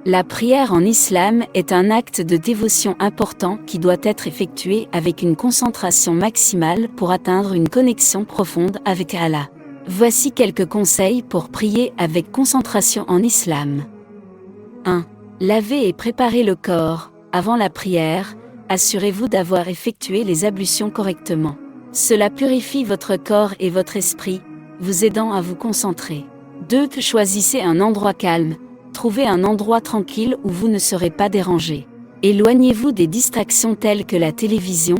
La prière en islam est un acte de dévotion important qui doit être effectué avec une concentration maximale pour atteindre une connexion profonde avec Allah. Voici quelques conseils pour prier avec concentration en islam. 1. Lavez et préparez le corps. Avant la prière, assurez-vous d'avoir effectué les ablutions correctement. Cela purifie votre corps et votre esprit, vous aidant à vous concentrer. 2. Choisissez un endroit calme. Trouvez un endroit tranquille où vous ne serez pas dérangé. Éloignez-vous des distractions telles que la télévision,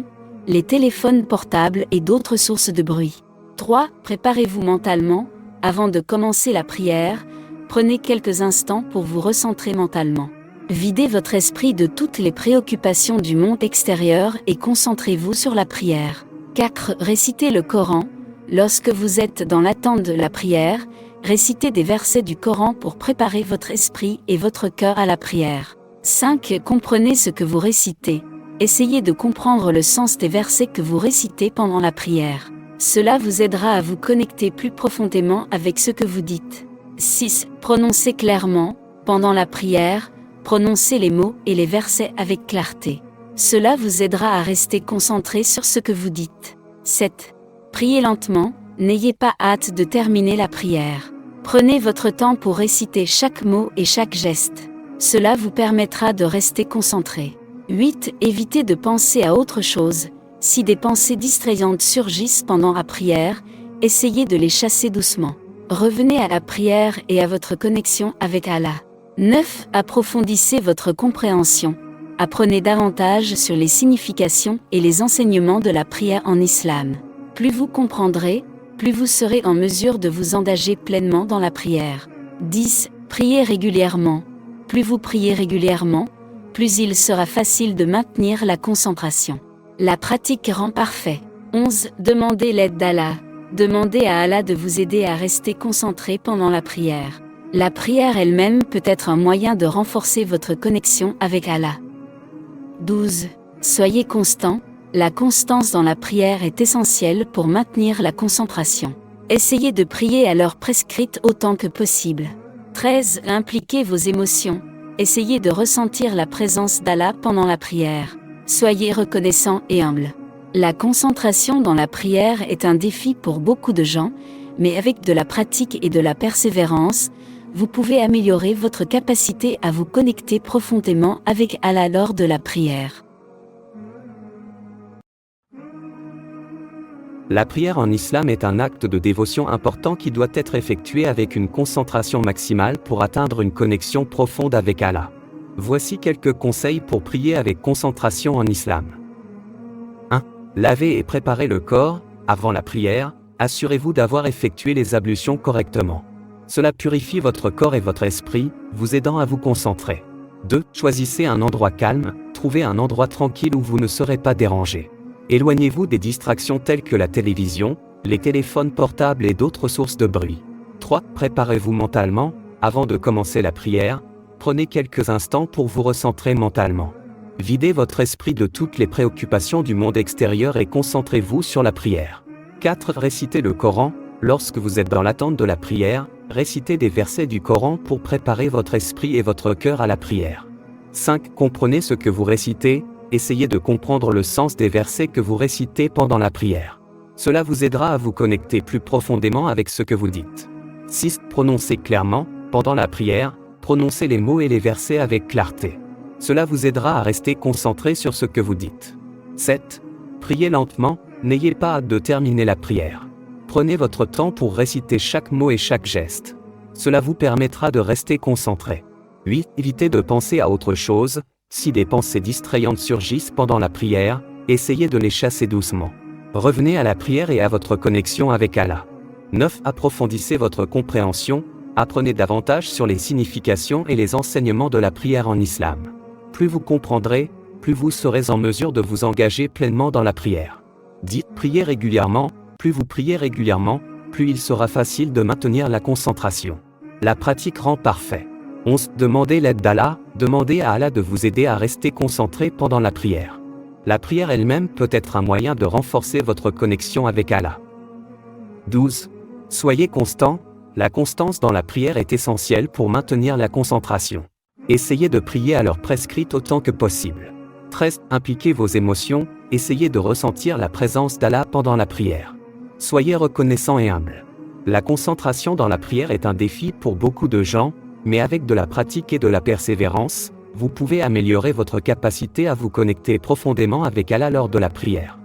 les téléphones portables et d'autres sources de bruit. 3. Préparez-vous mentalement. Avant de commencer la prière, prenez quelques instants pour vous recentrer mentalement. Videz votre esprit de toutes les préoccupations du monde extérieur et concentrez-vous sur la prière. 4. Récitez le Coran. Lorsque vous êtes dans l'attente de la prière, récitez des versets du Coran pour préparer votre esprit et votre cœur à la prière. 5. Comprenez ce que vous récitez. Essayez de comprendre le sens des versets que vous récitez pendant la prière. Cela vous aidera à vous connecter plus profondément avec ce que vous dites. 6. Prononcez clairement. Pendant la prière, prononcez les mots et les versets avec clarté. Cela vous aidera à rester concentré sur ce que vous dites. 7. Priez lentement. N'ayez pas hâte de terminer la prière. Prenez votre temps pour réciter chaque mot et chaque geste. Cela vous permettra de rester concentré. 8. Évitez de penser à autre chose. Si des pensées distrayantes surgissent pendant la prière, essayez de les chasser doucement. Revenez à la prière et à votre connexion avec Allah. 9. Approfondissez votre compréhension. Apprenez davantage sur les significations et les enseignements de la prière en islam. Plus vous comprendrez, plus vous serez en mesure de vous engager pleinement dans la prière. 10. Priez régulièrement. Plus vous priez régulièrement, plus il sera facile de maintenir la concentration. La pratique rend parfait. 11. Demandez l'aide d'Allah. Demandez à Allah de vous aider à rester concentré pendant la prière. La prière elle-même peut être un moyen de renforcer votre connexion avec Allah. 12. Soyez constant. La constance dans la prière est essentielle pour maintenir la concentration. Essayez de prier à l'heure prescrite autant que possible. 13. Impliquez vos émotions. Essayez de ressentir la présence d'Allah pendant la prière. Soyez reconnaissant et humble. La concentration dans la prière est un défi pour beaucoup de gens, mais avec de la pratique et de la persévérance, vous pouvez améliorer votre capacité à vous connecter profondément avec Allah lors de la prière. La prière en islam est un acte de dévotion important qui doit être effectué avec une concentration maximale pour atteindre une connexion profonde avec Allah. Voici quelques conseils pour prier avec concentration en islam. 1. Lavez et préparez le corps. Avant la prière, assurez-vous d'avoir effectué les ablutions correctement. Cela purifie votre corps et votre esprit, vous aidant à vous concentrer. 2. Choisissez un endroit calme. Trouvez un endroit tranquille où vous ne serez pas dérangé. Éloignez-vous des distractions telles que la télévision, les téléphones portables et d'autres sources de bruit. 3. Préparez-vous mentalement. Avant de commencer la prière, prenez quelques instants pour vous recentrer mentalement. Videz votre esprit de toutes les préoccupations du monde extérieur et concentrez-vous sur la prière. 4. Récitez le Coran. Lorsque vous êtes dans l'attente de la prière, récitez des versets du Coran pour préparer votre esprit et votre cœur à la prière. 5. Comprenez ce que vous récitez. Essayez de comprendre le sens des versets que vous récitez pendant la prière. Cela vous aidera à vous connecter plus profondément avec ce que vous dites. 6. Prononcez clairement. Pendant la prière, prononcez les mots et les versets avec clarté. Cela vous aidera à rester concentré sur ce que vous dites. 7. Priez lentement. N'ayez pas hâte de terminer la prière. Prenez votre temps pour réciter chaque mot et chaque geste. Cela vous permettra de rester concentré. 8. Évitez de penser à autre chose. Si des pensées distrayantes surgissent pendant la prière, essayez de les chasser doucement. Revenez à la prière et à votre connexion avec Allah. 9. Approfondissez votre compréhension. Apprenez davantage sur les significations et les enseignements de la prière en islam. Plus vous comprendrez, plus vous serez en mesure de vous engager pleinement dans la prière. 10. Priez régulièrement. Plus vous priez régulièrement, plus il sera facile de maintenir la concentration. La pratique rend parfait. 11. Demandez l'aide d'Allah. Demandez à Allah de vous aider à rester concentré pendant la prière. La prière elle-même peut être un moyen de renforcer votre connexion avec Allah. 12. Soyez constant. La constance dans la prière est essentielle pour maintenir la concentration. Essayez de prier à l'heure prescrite autant que possible. 13. Impliquez vos émotions, essayez de ressentir la présence d'Allah pendant la prière. Soyez reconnaissant et humble. La concentration dans la prière est un défi pour beaucoup de gens, mais avec de la pratique et de la persévérance, vous pouvez améliorer votre capacité à vous connecter profondément avec Allah lors de la prière.